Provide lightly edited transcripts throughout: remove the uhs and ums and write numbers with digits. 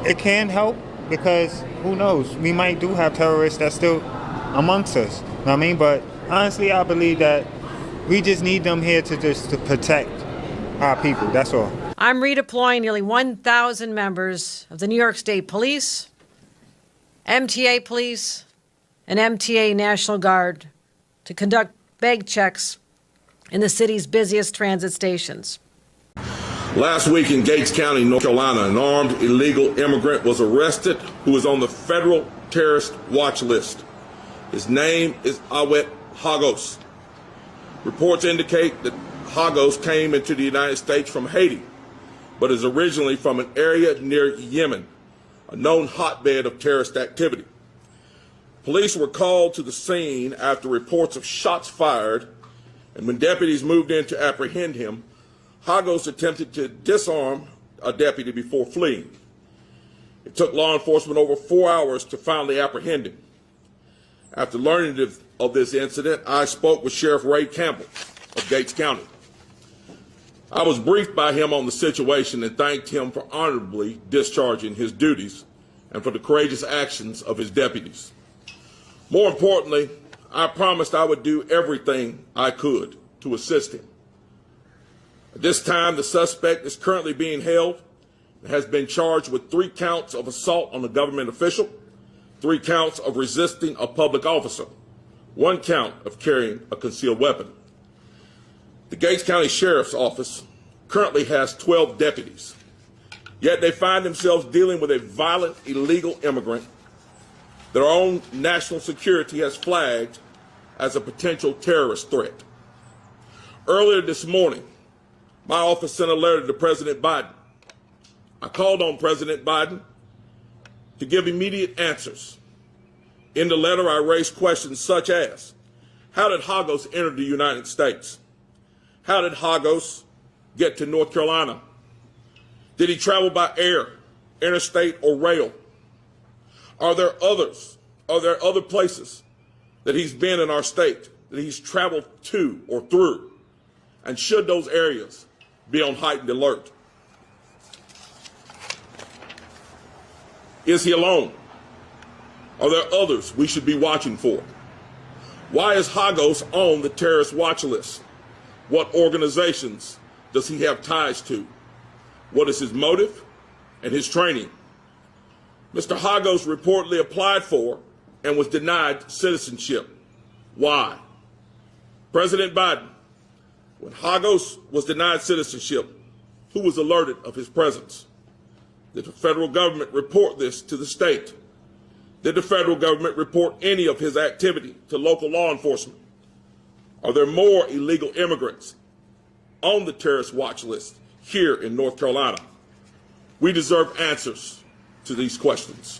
it can help because who knows? We might do have terrorists that's still amongst us. You know what I mean? But honestly, I believe that we just need them here to protect our people. That's all. I'm redeploying nearly 1,000 members of the New York State Police, MTA Police, and MTA National Guard to conduct bag checks in the city's busiest transit stations. Last week in Gates County, North Carolina, an armed illegal immigrant was arrested who is on the federal terrorist watch list. His name is Awet Hagos. Reports indicate that Hagos came into the United States from Haiti, but is originally from an area near Yemen, a known hotbed of terrorist activity. Police were called to the scene after reports of shots fired, and when deputies moved in to apprehend him, Hagos attempted to disarm a deputy before fleeing. It took law enforcement over 4 hours to finally apprehend him. After learning of this incident, I spoke with Sheriff Ray Campbell of Gates County. I was briefed by him on the situation and thanked him for honorably discharging his duties and for the courageous actions of his deputies. More importantly, I promised I would do everything I could to assist him. At this time, the suspect is currently being held and has been charged with 3 counts of assault on a government official, 3 counts of resisting a public officer, 1 count of carrying a concealed weapon. The Gates County Sheriff's Office currently has 12 deputies, yet they find themselves dealing with a violent illegal immigrant that our own national security has flagged as a potential terrorist threat. Earlier this morning, my office sent a letter to President Biden. I called on President Biden to give immediate answers. In the letter, I raised questions such as, how did Hagos enter the United States? How did Hagos get to North Carolina? Did he travel by air, interstate, or rail? Are there other places that he's been in our state, that he's traveled to or through? And should those areas be on heightened alert? Is he alone? Are there others we should be watching for? Why is Hagos on the terrorist watch list? What organizations does he have ties to? What is his motive and his training? Mr. Hagos reportedly applied for and was denied citizenship. Why? President Biden, when Hagos was denied citizenship, who was alerted of his presence? Did the federal government report this to the state? Did the federal government report any of his activity to local law enforcement? Are there more illegal immigrants on the terrorist watch list here in North Carolina? We deserve answers to these questions.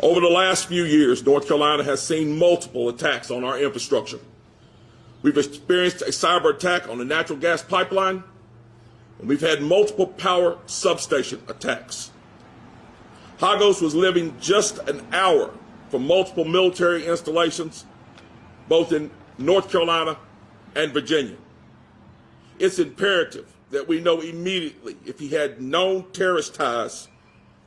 Over the last few years, North Carolina has seen multiple attacks on our infrastructure. We've experienced a cyber attack on the natural gas pipeline, and we've had multiple power substation attacks. Hagos was living just an hour from multiple military installations, both in North Carolina and Virginia. It's imperative that we know immediately if he had known terrorist ties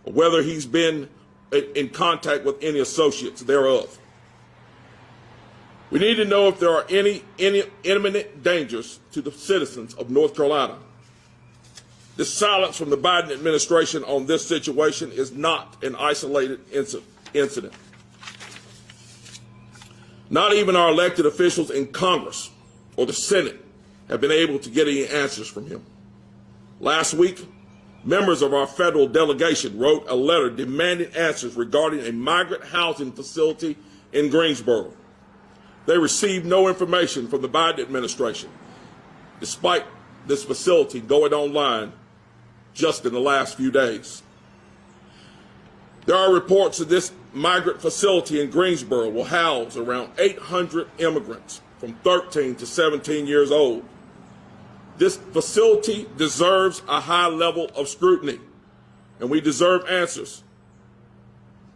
or whether he's been in contact with any associates thereof. We need to know if there are any imminent dangers to the citizens of North Carolina. The silence from the Biden administration on this situation is not an isolated incident. Not even our elected officials in Congress or the Senate have been able to get any answers from him. Last week, members of our federal delegation wrote a letter demanding answers regarding a migrant housing facility in Greensboro. They received no information from the Biden administration, despite this facility going online just in the last few days. There are reports that this migrant facility in Greensboro will house around 800 immigrants from 13 to 17 years old. This facility deserves a high level of scrutiny, and we deserve answers.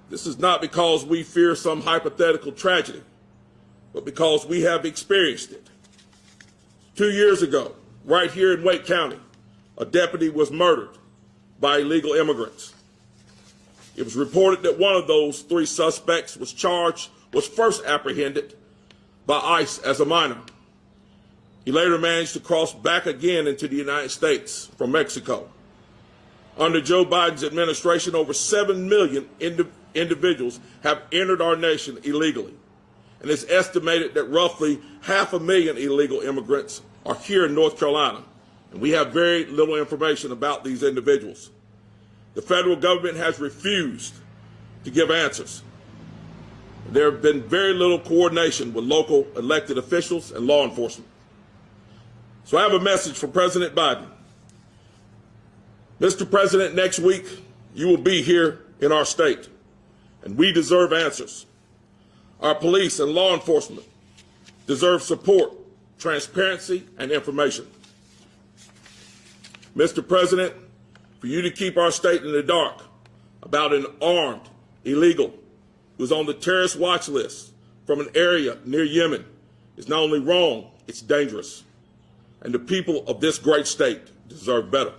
This is not because we fear some hypothetical tragedy, but because we have experienced it. 2 years ago, right here in Wake County, a deputy was murdered by illegal immigrants. It was reported that one of those 3 suspects was first apprehended by ICE as a minor. He later managed to cross back again into the United States from Mexico. Under Joe Biden's administration, over 7 million individuals have entered our nation illegally. And it's estimated that roughly 500,000 illegal immigrants are here in North Carolina. And we have very little information about these individuals. The federal government has refused to give answers. There have been very little coordination with local elected officials and law enforcement. So I have a message from President Biden. Mr. President, next week you will be here in our state, and we deserve answers. Our police and law enforcement deserve support, transparency, and information. Mr. President, for you to keep our state in the dark about an armed illegal who's on the terrorist watch list from an area near Yemen is not only wrong, it's dangerous. And the people of this great state deserve better.